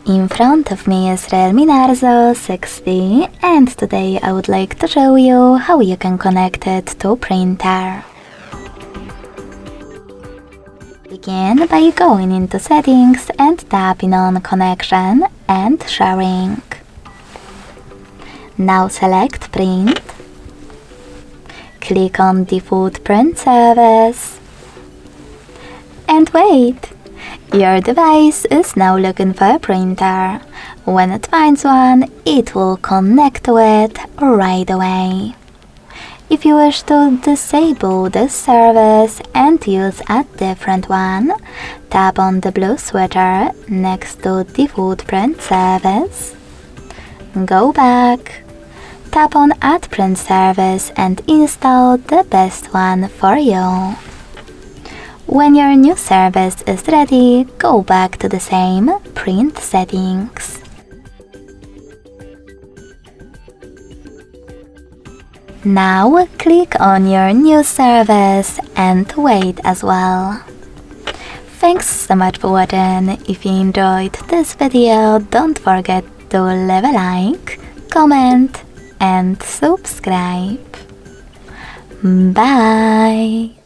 In front of me is REALME Narzo 60, and today I would like to show you how you can connect it to printer. Begin by going into settings and tapping on connection and sharing. Now select print. Click on default print service. And wait! Your device is now looking for a printer. When it finds one, it will connect to it right away. If you wish to disable this service and use a different one, tap on the blue switcher next to default print service. Go back. Tap on Add Print Service and install the best one for you. When your new service is ready, go back to the same print settings. Now click on your new service and wait as well. Thanks so much for watching. If you enjoyed this video, don't forget to leave a like, comment and subscribe. Bye!